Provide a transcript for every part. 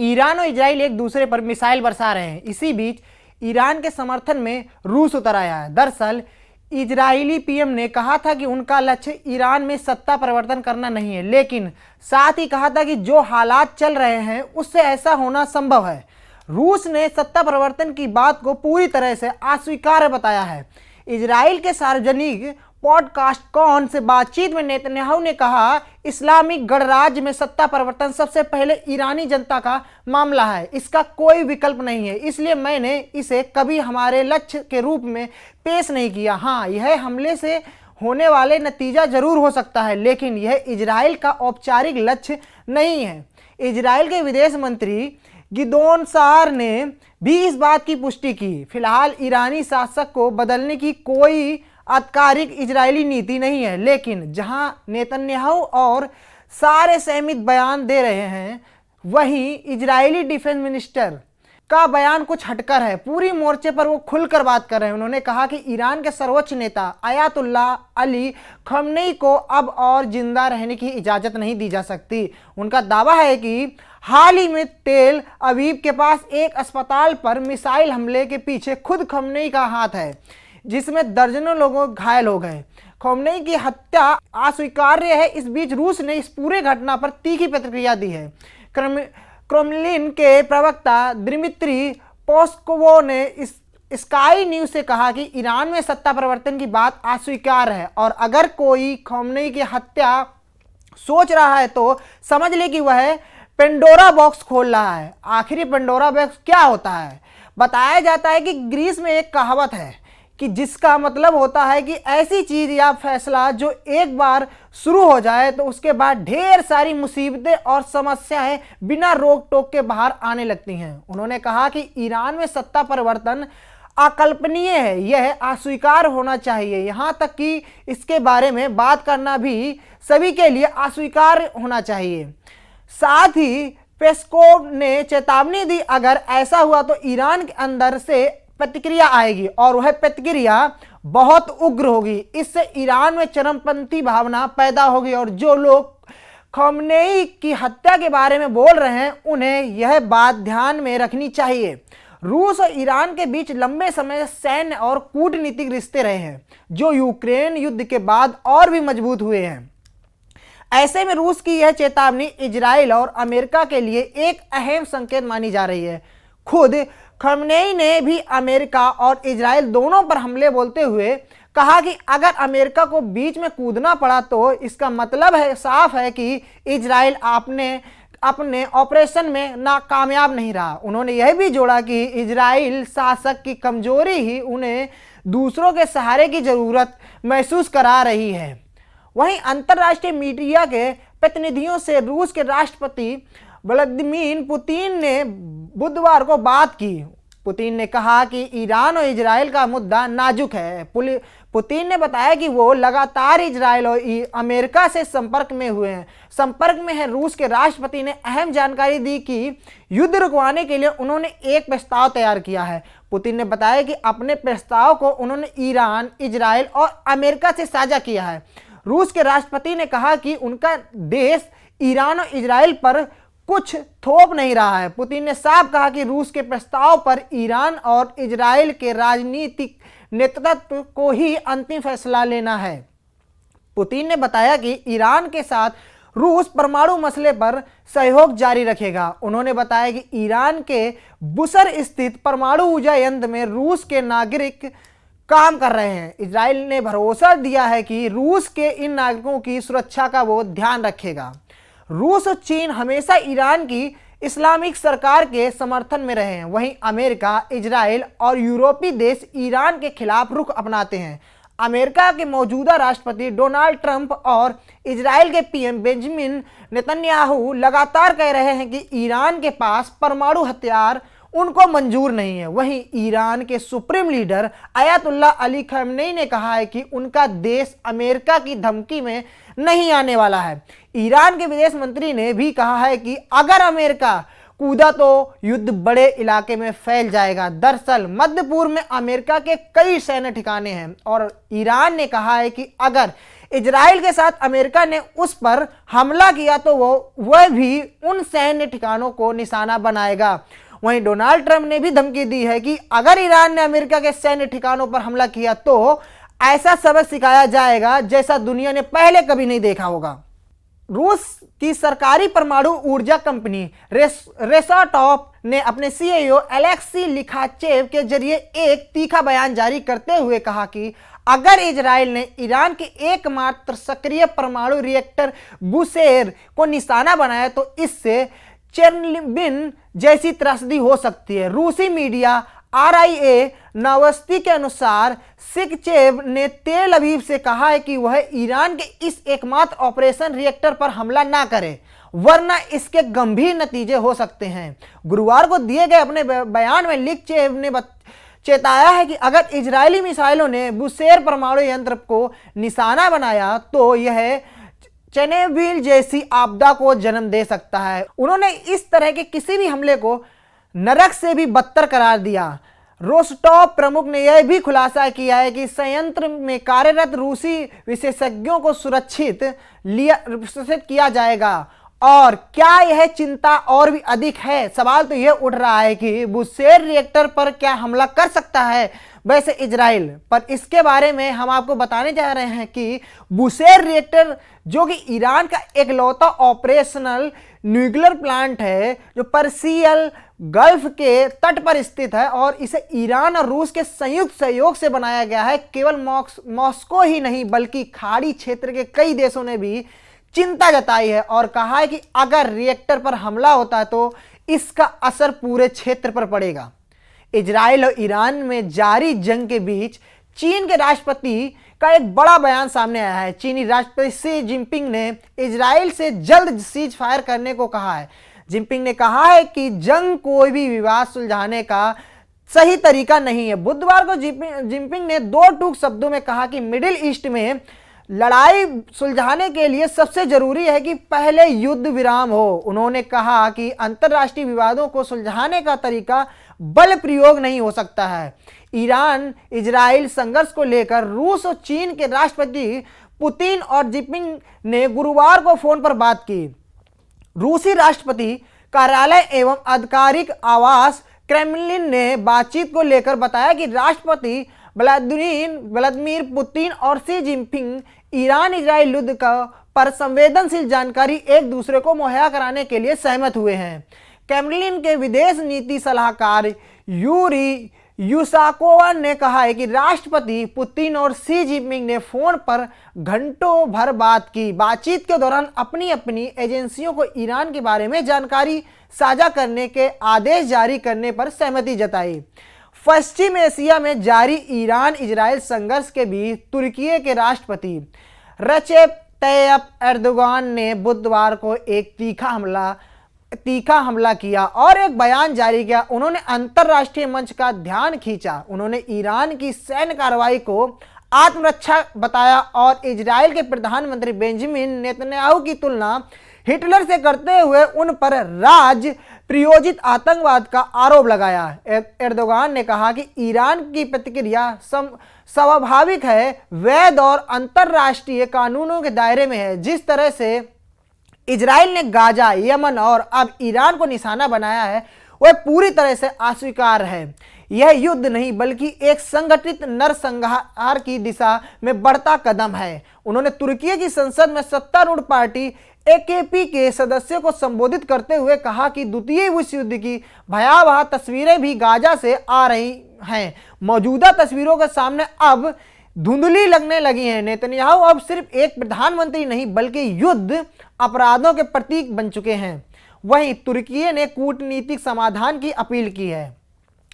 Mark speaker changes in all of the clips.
Speaker 1: Iran और Israel एक दूसरे पर मिसाइल बरसा रहे हैं। इसी बीच ईरान के समर्थन में रूस उतर आया है। दरअसल इजरायली पीएम ने कहा था कि उनका लक्ष्य ईरान में सत्ता परिवर्तन करना नहीं है, लेकिन साथ ही कहा था कि जो हालात चल रहे हैं उससे ऐसा होना संभव है। रूस ने सत्ता परिवर्तन की बात को पूरी तरह से अस्वीकार्य बताया है। इजराइल के सार्वजनिक पॉडकास्ट कॉन से बातचीत में नेतन्याहू ने कहा, इस्लामिक गणराज्य में सत्ता परिवर्तन सबसे पहले ईरानी जनता का मामला है, इसका कोई विकल्प नहीं है, इसलिए मैंने इसे कभी हमारे लक्ष्य के रूप में पेश नहीं किया। हाँ, यह हमले से होने वाले नतीजा जरूर हो सकता है, लेकिन यह इजराइल का औपचारिक लक्ष्य नहीं है। इजराइल के विदेश मंत्री गिदोन सार ने भी इस बात की पुष्टि की। फिलहाल ईरानी शासक को बदलने की कोई आधिकारिक इजरायली नीति नहीं है, लेकिन जहां नेतन्याहू और सारे सहमत बयान दे रहे हैं, वहीं इजरायली डिफेंस मिनिस्टर का बयान कुछ हटकर है। पूरी मोर्चे पर वो खुलकर बात कर रहे हैं। उन्होंने कहा कि ईरान के सर्वोच्च नेता अयातुल्लाह अली खमेनी को अब और जिंदा रहने की इजाज़त नहीं दी जा सकती। उनका दावा है कि हाल ही में तेल अवीव के पास एक अस्पताल पर मिसाइल हमले के पीछे खुद खमेनी का हाथ है, जिसमें दर्जनों लोग घायल हो गए। खमेनी की हत्या अस्वीकार्य है। इस बीच रूस ने इस पूरे घटना पर तीखी प्रतिक्रिया दी है। क्रेमलिन के प्रवक्ता दिमित्री पेस्कोव ने स्काई न्यूज से कहा कि ईरान में सत्ता परिवर्तन की बात अस्वीकार्य है, और अगर कोई खमेनी की हत्या सोच रहा है तो समझ ले कि वह पेंडोरा बॉक्स खोल रहा है। आखिरी पेंडोरा बॉक्स क्या होता है? बताया जाता है कि ग्रीस में एक कहावत है कि जिसका मतलब होता है कि ऐसी चीज या फैसला जो एक बार शुरू हो जाए तो उसके बाद ढेर सारी मुसीबतें और समस्याएं बिना रोक टोक के बाहर आने लगती हैं। उन्होंने कहा कि ईरान में सत्ता परिवर्तन अकल्पनीय है, यह अस्वीकार होना चाहिए, यहाँ तक कि इसके बारे में बात करना भी सभी के लिए अस्वीकार होना चाहिए। साथ ही पेस्कोव ने चेतावनी दी, अगर ऐसा हुआ तो ईरान के अंदर से प्रतिक्रिया आएगी और वह प्रतिक्रिया बहुत उग्र होगी। इससे ईरान में चरमपंथी भावना पैदा होगी और जो लोग खमेनी की हत्या के बारे में बोल रहे हैं उन्हें यह बात ध्यान में रखनी चाहिए। रूस और ईरान के बीच लंबे समय से सैन्य और कूटनीतिक रिश्ते रहे हैं, जो यूक्रेन युद्ध के बाद और भी मजबूत हुए हैं। ऐसे में रूस की यह चेतावनी इजराइल और अमेरिका के लिए एक अहम संकेत मानी जा रही है। खुद खमेनी ने भी अमेरिका और इजराइल दोनों पर हमले बोलते हुए कहा कि अगर अमेरिका को बीच में कूदना पड़ा तो इसका मतलब है साफ है कि इजराइल अपने ऑपरेशन में नाकामयाब नहीं रहा। उन्होंने यह भी जोड़ा कि इजराइल शासक की कमजोरी ही उन्हें दूसरों के सहारे की जरूरत महसूस करा रही है। वहीं अंतर्राष्ट्रीय मीडिया के प्रतिनिधियों से रूस के राष्ट्रपति व्लादिमीर पुतिन ने बुधवार को बात की। पुतिन ने कहा कि ईरान और इजराइल का मुद्दा नाजुक है। पुतिन ने बताया कि वो लगातार इजराइल और अमेरिका से संपर्क में है। रूस के राष्ट्रपति ने अहम जानकारी दी कि युद्ध रुकवाने के लिए उन्होंने एक प्रस्ताव तैयार किया है। पुतिन ने बताया कि अपने प्रस्ताव को उन्होंने ईरान, इजराइल और अमेरिका से साझा किया है। रूस के राष्ट्रपति ने कहा कि उनका देश ईरान और इजराइल पर कुछ थोप नहीं रहा है। पुतिन ने साफ कहा कि रूस के प्रस्ताव पर ईरान और इजराइल के राजनीतिक नेतृत्व को ही अंतिम फैसला लेना है। पुतिन ने बताया कि ईरान के साथ रूस परमाणु मसले पर सहयोग जारी रखेगा। उन्होंने बताया कि ईरान के बुसर स्थित परमाणु ऊर्जा यंत्र में रूस के नागरिक काम कर रहे हैं। इजराइल ने भरोसा दिया है कि रूस के इन नागरिकों की सुरक्षा का वो ध्यान रखेगा। रूस और चीन हमेशा ईरान की इस्लामिक सरकार के समर्थन में रहे हैं। वहीं अमेरिका, इजराइल और यूरोपीय देश ईरान के खिलाफ रुख अपनाते हैं। अमेरिका के मौजूदा राष्ट्रपति डोनाल्ड ट्रंप और इजराइल के पीएम बेंजामिन नेतन्याहू लगातार कह रहे हैं कि ईरान के पास परमाणु हथियार उनको मंजूर नहीं है। वहीं ईरान के supreme leader Ayatollah Ali Khamenei ने कहा है कि उनका देश अमेरिका की धमकी में नहीं आने वाला है। ईरान के विदेश मंत्री ने भी कहा है कि अगर अमेरिका कूदा तो युद्ध बड़े इलाके में फैल जाएगा। दरअसल मध्य पूर्व में अमेरिका के कई सैन्य ठिकाने हैं और ईरान ने कहा है कि अगर इजराइल के साथ अमेरिका ने उस पर हमला किया तो वह भी उन सैन्य ठिकानों को निशाना बनाएगा। वहीं डोनाल्ड ट्रंप ने भी धमकी दी है कि अगर ईरान ने अमेरिका के सैन्य ठिकानों पर हमला किया तो ऐसा सबक सिखाया जाएगा जैसा दुनिया ने पहले कभी नहीं देखा होगा। रूस की सरकारी परमाणु ऊर्जा कंपनी रोसाटॉम ने अपने सीईओ अलेक्सी लिखाचेव के जरिए एक तीखा बयान जारी करते हुए कहा कि अगर इजराइल ने ईरान के एकमात्र सक्रिय परमाणु रिएक्टर बुशेर को निशाना बनाया तो इससे चेर्नोबिल जैसी त्रासदी हो सकती है। रूसी मीडिया RIA नोवोस्ती के अनुसार सिकचेव ने तेल अवीव से कहा है कि वह ईरान के इस एकमात्र ऑपरेशन रिएक्टर पर हमला ना करे वरना इसके गंभीर नतीजे हो सकते हैं। गुरुवार को दिए गए अपने बयान में लिखचेव ने चेताया है कि अगर इजरायली मिसाइलों ने बुशेर परमाणु यंत्र को निशाना बनाया तो यह चेर्नोबिल जैसी आपदा को जन्म दे सकता है। उन्होंने इस तरह के किसी भी हमले को नरक से भी बदतर करार दिया। रोस्टॉव प्रमुख ने यह भी खुलासा किया है कि संयंत्र में कार्यरत रूसी विशेषज्ञों को सुरक्षित किया जाएगा। और क्या यह चिंता और भी अधिक है? सवाल तो यह उठ रहा है कि बुशेर रिएक्टर पर क्या हमला कर सकता है वैसे इजराइल, पर इसके बारे में हम आपको बताने जा रहे हैं कि बुशेर रिएक्टर जो कि ईरान का एकलौता ऑपरेशनल न्यूक्लियर प्लांट है जो पर्शियन गल्फ के तट पर स्थित है और इसे ईरान और रूस के संयुक्त सहयोग से बनाया गया है। केवल मॉस्को ही नहीं बल्कि खाड़ी क्षेत्र के कई देशों ने भी चिंता जताई है और कहा है कि अगर रिएक्टर पर हमला होता है तो इसका असर पूरे क्षेत्र पर पड़ेगा। इजराइल और ईरान में जारी जंग के बीच चीन के राष्ट्रपति का एक बड़ा बयान सामने आया है। चीनी राष्ट्रपति शी जिनपिंग ने इजराइल से जल्द सीज फायर करने को कहा है। जिनपिंग ने कहा है कि जंग कोई भी विवाद सुलझाने का सही तरीका नहीं है। बुधवार को जिनपिंग ने दो टूक शब्दों में कहा कि मिडिल ईस्ट में लड़ाई सुलझाने के लिए सबसे जरूरी है कि पहले युद्ध विराम हो। उन्होंने कहा कि अंतर्राष्ट्रीय विवादों को सुलझाने का तरीका बल प्रयोग नहीं हो सकता है। ईरान इजराइल संघर्ष को लेकर रूस और चीन के राष्ट्रपति पुतिन और जिनपिंग ने गुरुवार को फोन पर बात की। रूसी राष्ट्रपति कार्यालय एवं आधिकारिक आवास क्रेमलिन ने बातचीत को लेकर बताया कि राष्ट्रपति व्लादिमीर पुतिन और शी जिनपिंग ईरान इजराइल युद्ध का पर संवेदनशील जानकारी एक दूसरे को मुहैया कराने के लिए सहमत हुए हैं। क्रेमलिन के विदेश नीति सलाहकार यूरी यूसाकोवा ने कहा है कि राष्ट्रपति पुतिन और शी जिनपिंग ने फोन पर घंटों भर बात की। बातचीत के दौरान अपनी अपनी एजेंसियों को ईरान के बारे में जानकारी साझा करने के आदेश जारी करने पर सहमति जताई। पश्चिम एशिया में जारी ईरान इजराइल संघर्ष के बीच तुर्की के राष्ट्रपति रजेप तैयप एर्दोगान ने बुधवार को एक तीखा हमला किया और एक बयान जारी किया। उन्होंने अंतर्राष्ट्रीय मंच का ध्यान खींचा। उन्होंने ईरान की सैन्य कार्रवाई को आत्मरक्षा बताया और इजराइल के प्रधानमंत्री बेंजामिन नेतन्याहू की तुलना हिटलर से करते हुए उन पर राज प्रायोजित आतंकवाद का आरोप लगाया। एर्दोगान ने कहा कि ईरान की प्रतिक्रिया स्वाभाविक है, वैध और अंतर्राष्ट्रीय कानूनों के दायरे में है। जिस तरह से इजराइल ने गाजा, यमन और अब ईरान को निशाना बनाया है वह पूरी तरह से अस्वीकार्य है। यह युद्ध नहीं बल्कि एक संगठित नरसंहार की दिशा में बढ़ता कदम है। उन्होंने तुर्की की संसद में सत्तारूढ़ पार्टी AKP के सदस्यों को संबोधित करते हुए कहा कि द्वितीय विश्व युद्ध की भयावह तस्वीरें भी गाजा से आ रही हैं। मौजूदा तस्वीरों के सामने अब धुंधली लगने लगी हैं। नेतन्याहू अब सिर्फ एक प्रधानमंत्री नहीं बल्कि युद्ध अपराधों के प्रतीक बन चुके हैं। वहीं तुर्की ने कूटनीतिक समाधान की अपील की है।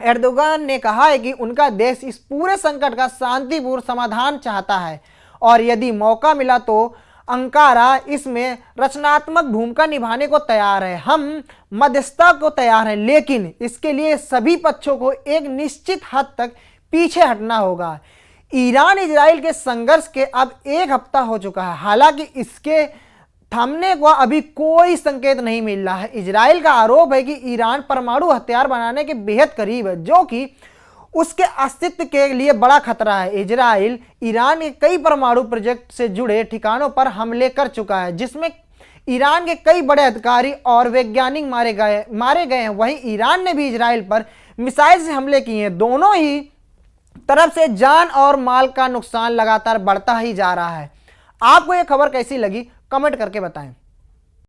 Speaker 1: एर्दोगान ने कहा है कि उनका देश इस पूरे संकट का शांतिपूर्ण समाधान चाहता है और यदि मौका मिला तो अंकारा इसमें रचनात्मक भूमिका निभाने को तैयार है। हम मध्यस्थता को तैयार हैं, लेकिन इसके लिए सभी पक्षों को एक निश्चित हद तक पीछे हटना होगा। ईरान इजराइल के संघर्ष के अब एक हफ्ता हो चुका है, हालांकि इसके थमने को अभी कोई संकेत नहीं मिल रहा है। इजराइल का आरोप है कि ईरान परमाणु हथियार बनाने के बेहद करीब है, जो कि उसके अस्तित्व के लिए बड़ा खतरा है। इजराइल ईरान के कई परमाणु प्रोजेक्ट से जुड़े ठिकानों पर हमले कर चुका है, जिसमें ईरान के कई बड़े अधिकारी और वैज्ञानिक मारे गए हैं। वहीं ईरान ने भी इजराइल पर मिसाइल से हमले किए हैं। दोनों ही तरफ से जान और माल का नुकसान लगातार बढ़ता ही जा रहा है। आपको यह खबर कैसी लगी, कमेंट करके बताएं।